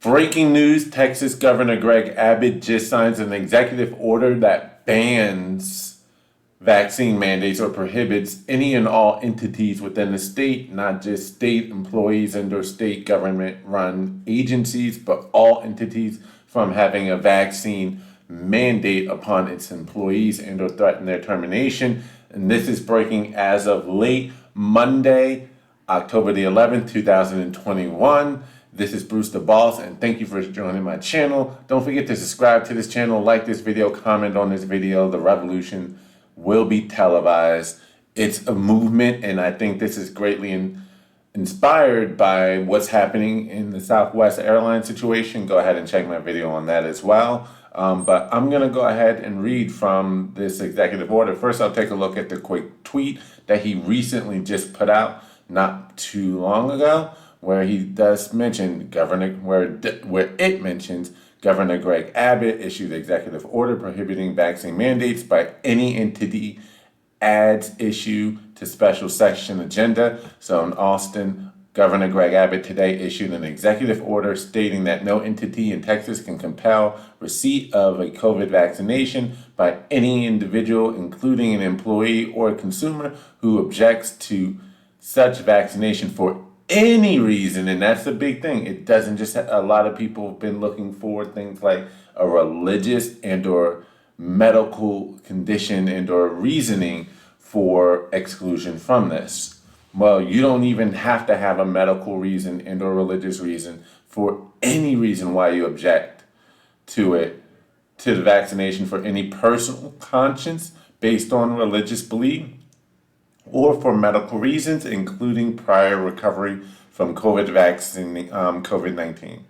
Breaking news, Texas Governor Greg Abbott just signs an executive order that bans vaccine mandates or prohibits any and all entities within the state, not just state employees and or state government run agencies, but all entities from having a vaccine mandate upon its employees and or threaten their termination. And this is breaking as of late Monday, October the 11th, 2021. This is Bruce the Boss, and thank you for joining my channel. Don't forget to subscribe to this channel, like this video, comment on this video. The revolution will be televised. It's a movement, and I think this is greatly inspired by what's happening in the Southwest Airlines situation. Go ahead and check my video on that as well. But I'm going to go ahead and read from this executive order. First, I'll take a look at the quick tweet that he recently just put out not too long ago, where he does mention where it mentions Governor Greg Abbott issued executive order prohibiting vaccine mandates by any entity adds issue to special section agenda. So in Austin, Governor Greg Abbott today issued an executive order stating that no entity in Texas can compel receipt of a COVID vaccination by any individual, including an employee or a consumer who objects to such vaccination for any reason. And that's the big thing. It doesn't just, a lot of people have been looking for things like a religious and or medical condition and or reasoning for exclusion from this. Well, you don't even have to have a medical reason and or religious reason for any reason why you object to the vaccination for any personal conscience based on religious belief or for medical reasons, including prior recovery from COVID-19.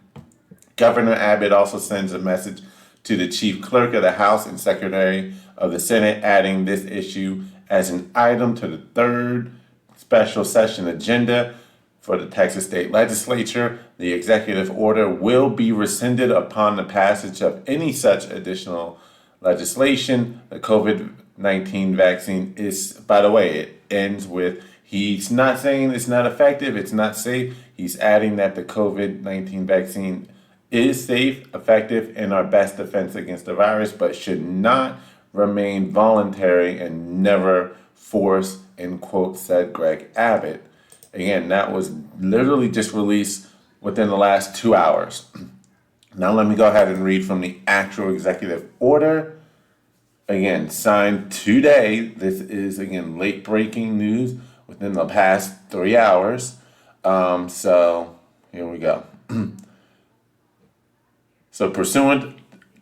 Governor Abbott also sends a message to the chief clerk of the House and secretary of the Senate, adding this issue as an item to the third special session agenda for the Texas State Legislature. The executive order will be rescinded upon the passage of any such additional legislation. The COVID-19 vaccine is, by the way, it ends with, he's not saying it's not effective, it's not safe. He's adding that the COVID-19 vaccine is safe, effective, and our best defense against the virus, but should not remain voluntary and never force, end quote, said Greg Abbott. Again, that was literally just released within the last 2 hours. Now let me go ahead and read from the actual executive order. Again, signed today. This is, again, late breaking news within the past 3 hours. So here we go. So pursuant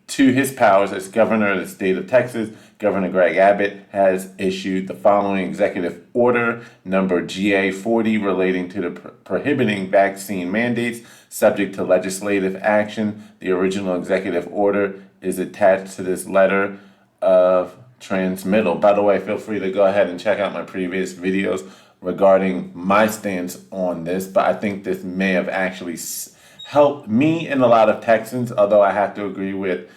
to his powers as governor of the state of Texas, Governor Greg Abbott has issued the following executive order, number GA40, relating to the prohibiting vaccine mandates, subject to legislative action. The original executive order is attached to this letter of transmittal. By the way, feel free to go ahead and check out my previous videos regarding my stance on this, but I think this may have actually helped me and a lot of Texans, although I have to agree with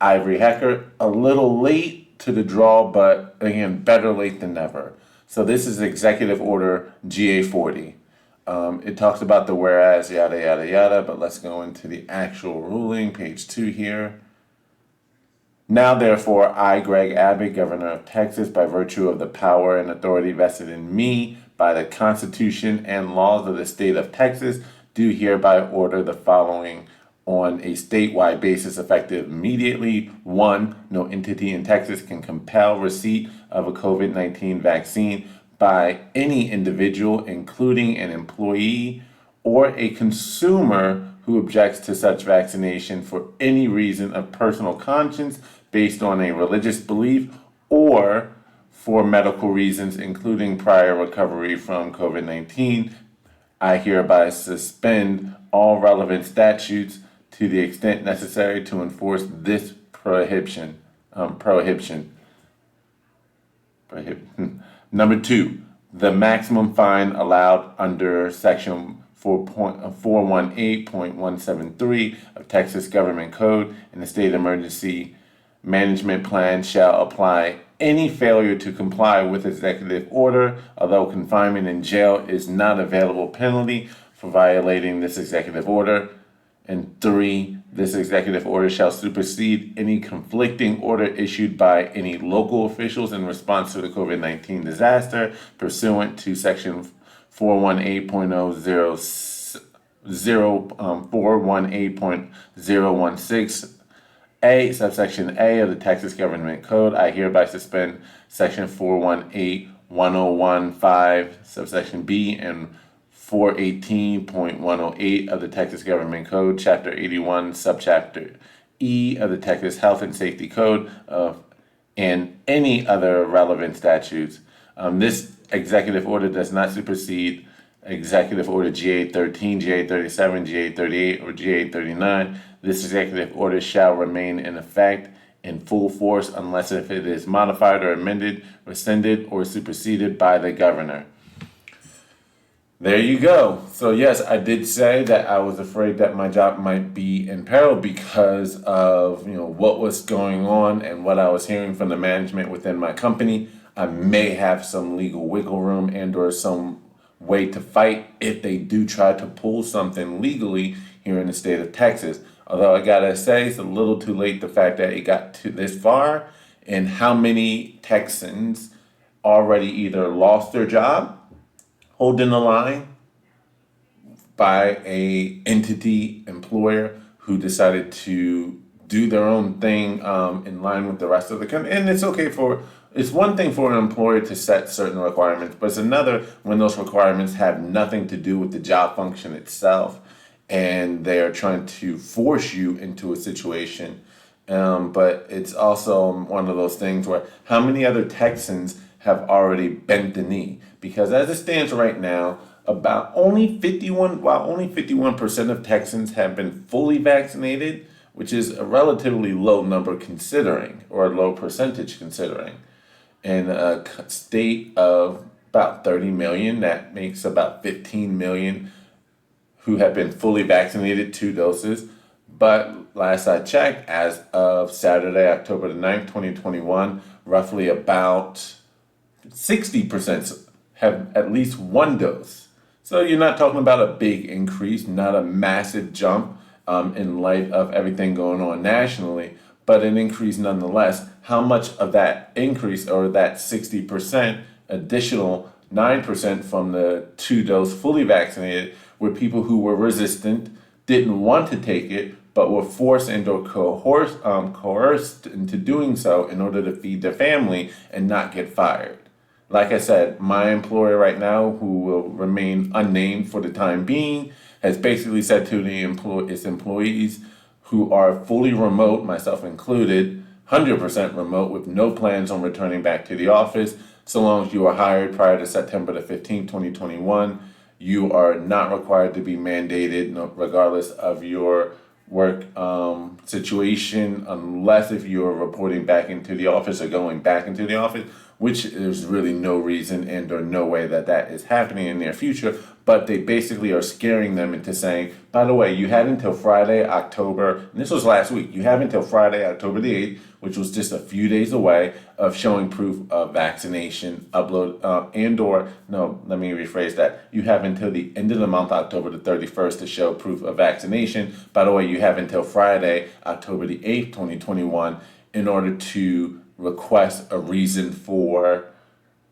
Ivory Hecker, a little late to the draw, but again, better late than never. So this is Executive Order GA40. It talks about the whereas, yada, yada, yada, but let's go into the actual ruling, page 2 here. Now, therefore, I, Greg Abbott, Governor of Texas, by virtue of the power and authority vested in me by the Constitution and laws of the state of Texas, do hereby order the following on a statewide basis effective immediately. 1, no entity in Texas can compel receipt of a COVID-19 vaccine by any individual, including an employee or a consumer who objects to such vaccination for any reason of personal conscience based on a religious belief or for medical reasons, including prior recovery from COVID-19. I hereby suspend all relevant statutes to the extent necessary to enforce this prohibition. Number 2, the maximum fine allowed under section 418.173 of Texas Government Code and the State Emergency Management Plan shall apply any failure to comply with executive order, although confinement in jail is not available penalty for violating this executive order. And 3, this executive order shall supersede any conflicting order issued by any local officials in response to the COVID-19 disaster pursuant to Section 418.016, subsection A of the Texas Government Code. I hereby suspend Section 418.1015, subsection B, and 418.108 of the Texas Government Code, Chapter 81, Subchapter E of the Texas Health and Safety Code, and any other relevant statutes. This executive order does not supersede Executive Order GA-13, GA-37, GA-38, or GA-39. This executive order shall remain in effect in full force unless if it is modified or amended, rescinded, or superseded by the governor. There you go. So yes, I did say that I was afraid that my job might be in peril because of what was going on and what I was hearing from the management within my company. I may have some legal wiggle room and or some way to fight if they do try to pull something legally here in the state of Texas. Although I gotta say, it's a little too late, the fact that it got to this far, and how many Texans already either lost their job holding the line by a entity employer who decided to do their own thing in line with the rest of the country. And it's one thing for an employer to set certain requirements, but it's another when those requirements have nothing to do with the job function itself and they're trying to force you into a situation. But it's also one of those things where how many other Texans have already bent the knee? Because as it stands right now, only 51% of Texans have been fully vaccinated, which is a relatively low number considering, or a low percentage considering. In a state of about 30 million, that makes about 15 million who have been fully vaccinated 2 doses. But last I checked, as of Saturday, October the 9th, 2021, roughly about 60% have at least 1 dose. So you're not talking about a big increase, not a massive jump in light of everything going on nationally, but an increase nonetheless. How much of that increase, or that 60% additional 9% from the 2-dose fully vaccinated, were people who were resistant, didn't want to take it, but were forced and or coerced into doing so in order to feed their family and not get fired. Like I said, my employer right now, who will remain unnamed for the time being, has basically said to its employees who are fully remote, myself included, 100% remote with no plans on returning back to the office, so long as you are hired prior to September the 15th, 2021, you are not required to be mandated, regardless of your work situation, unless if you're reporting back into the office or going back into the office, which there's really no reason and or no way that that is happening in the near future. But they basically are scaring them into saying, by the way, you had until Friday, October, and this was last week, you have until Friday, October the 8th, which was just a few days away, of showing proof of vaccination, let me rephrase that. You have until the end of the month, October the 31st, to show proof of vaccination. By the way, you have until Friday, October the 8th, 2021, in order to request a reason for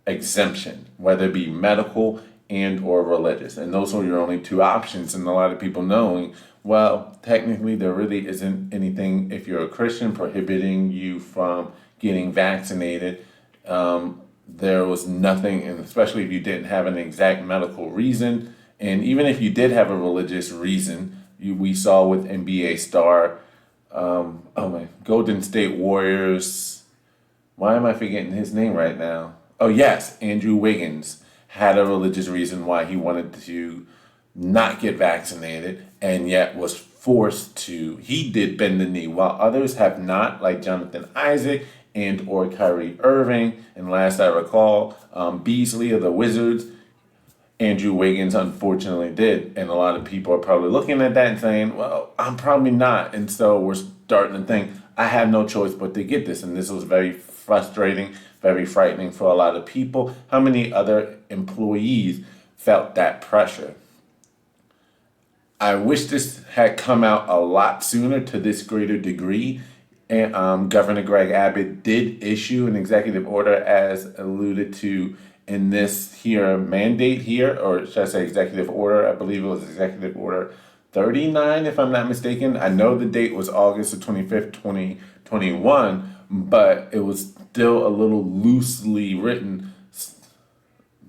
exemption, whether it be medical and or religious. And those are your only 2 options. And a lot of people knowing, well, technically there really isn't anything, if you're a Christian, prohibiting you from getting vaccinated. There was nothing, and especially if you didn't have an exact medical reason. And even if you did have a religious reason, we saw with NBA star, Golden State Warriors, why am I forgetting his name right now? Oh yes, Andrew Wiggins had a religious reason why he wanted to not get vaccinated, and yet was forced to. He did bend the knee, while others have not, like Jonathan Isaac and or Kyrie Irving, and last I recall, Beasley of the Wizards. Andrew Wiggins unfortunately did, and a lot of people are probably looking at that and saying, well, I'm probably not, and so we're starting to think, I have no choice but to get this, and this was very frustrating, very frightening for a lot of people. How many other employees felt that pressure? I wish this had come out a lot sooner to this greater degree. And Governor Greg Abbott did issue an executive order, as alluded to in this here mandate here, or should I say executive order? I believe it was Executive Order 39, if I'm not mistaken. I know the date was August the 25th, 2021, but it was still a little loosely written,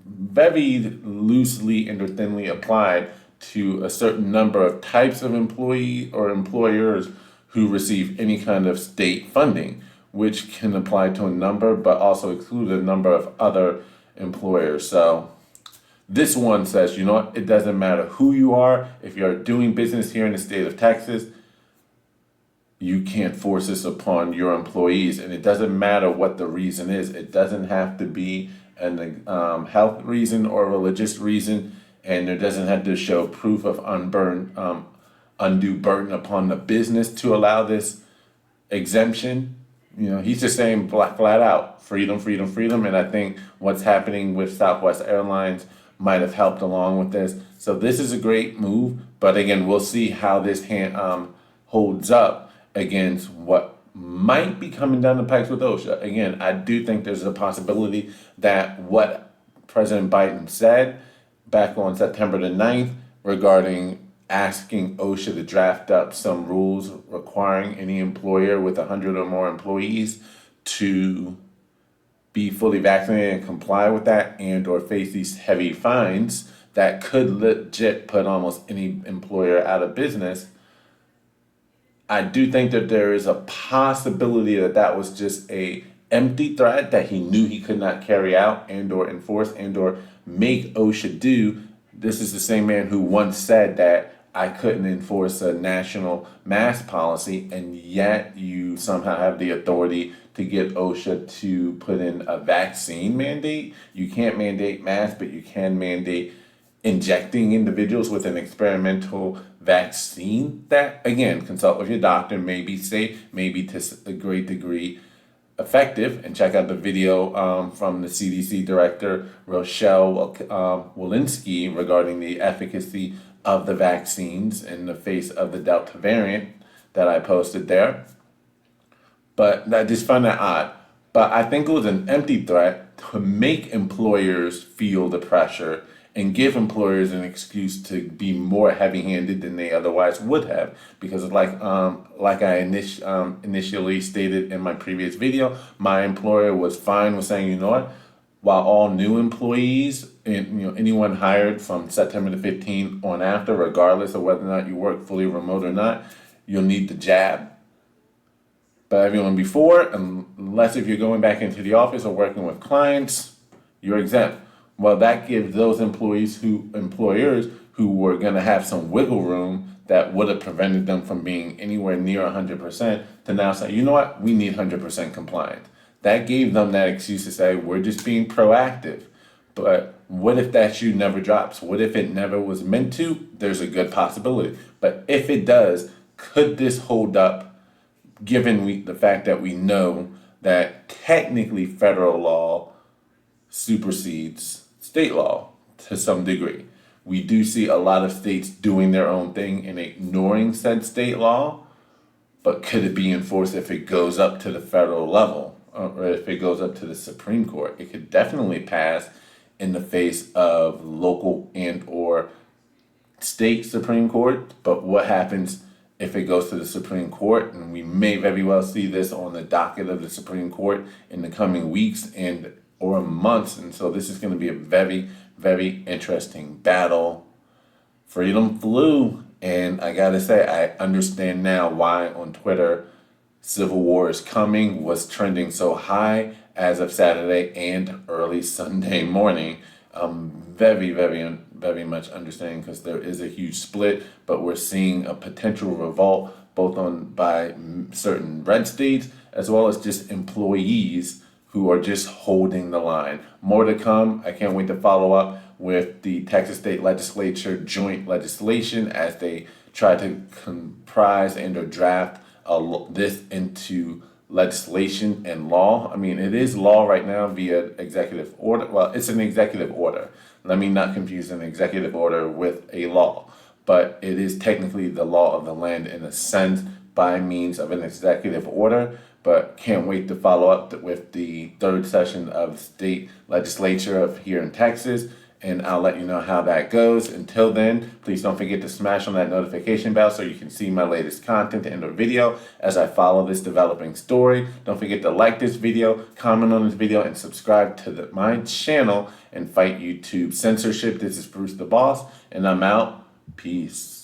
very loosely and or thinly applied to a certain number of types of employee or employers who receive any kind of state funding, which can apply to a number, but also exclude a number of other employers. So this one says, you know what, it doesn't matter who you are. If you're doing business here in the state of Texas, you can't force this upon your employees. And it doesn't matter what the reason is. It doesn't have to be an health reason or a religious reason. And there doesn't have to show proof of undue burden upon the business to allow this exemption. You know, he's just saying flat out, freedom, freedom, freedom. And I think what's happening with Southwest Airlines might have helped along with this. So this is a great move. But again, we'll see how this holds up against what might be coming down the pipes with OSHA. Again, I do think there's a possibility that what President Biden said back on September the 9th regarding asking OSHA to draft up some rules requiring any employer with 100 or more employees to be fully vaccinated and comply with that and or face these heavy fines that could legit put almost any employer out of business. I do think that there is a possibility that that was just a empty threat that he knew he could not carry out and or enforce and or make OSHA do. This is the same man who once said that I couldn't enforce a national mask policy, and yet you somehow have the authority to get OSHA to put in a vaccine mandate. You can't mandate masks, but you can mandate injecting individuals with an experimental vaccine that, again, consult with your doctor, may be safe, maybe to a great degree effective. And check out the video from the CDC director, Rochelle Walensky, regarding the efficacy of the vaccines in the face of the Delta variant that I posted there. But I just find that odd. But I think it was an empty threat to make employers feel the pressure and give employers an excuse to be more heavy-handed than they otherwise would have. Because like I initially stated in my previous video, my employer was fine with saying, you know what, while all new employees and anyone hired from September the 15th on after, regardless of whether or not you work fully remote or not, you'll need the jab. But everyone before, unless if you're going back into the office or working with clients, you're exempt. Well, that gives those employers who were going to have some wiggle room that would have prevented them from being anywhere near 100% to now say, you know what, we need 100% compliance. That gave them that excuse to say, we're just being proactive. But what if that shoe never drops? What if it never was meant to? There's a good possibility. But if it does, could this hold up, given the fact that we know that technically federal law supersedes state law to some degree? We do see a lot of states doing their own thing and ignoring said state law, but could it be enforced if it goes up to the federal level? Or if it goes up to the Supreme Court? It could definitely pass in the face of local and or state Supreme Court. But what happens if it goes to the Supreme Court? And we may very well see this on the docket of the Supreme Court in the coming weeks and or months. And so this is going to be a very, very interesting battle. Freedom flew. And I got to say, I understand now why on Twitter Civil War is Coming was trending so high as of Saturday and early Sunday morning. Very, very, very much understanding, because there is a huge split, but we're seeing a potential revolt both by certain red states as well as just employees who are just holding the line. More to come. I can't wait to follow up with the Texas State Legislature joint legislation as they try to comprise and or draft this into legislation and law. I mean, it is law right now via executive order. Well, it's an executive order. Let me not confuse an executive order with a law. but it is technically the law of the land in a sense by means of an executive order. But can't wait to follow up with the third session of state legislature of here in Texas, and I'll let you know how that goes. Until then, please don't forget to smash on that notification bell so you can see my latest content and or video as I follow this developing story. Don't forget to like this video, comment on this video, and subscribe to my channel and fight YouTube censorship. This is Bruce the Boss, and I'm out. Peace.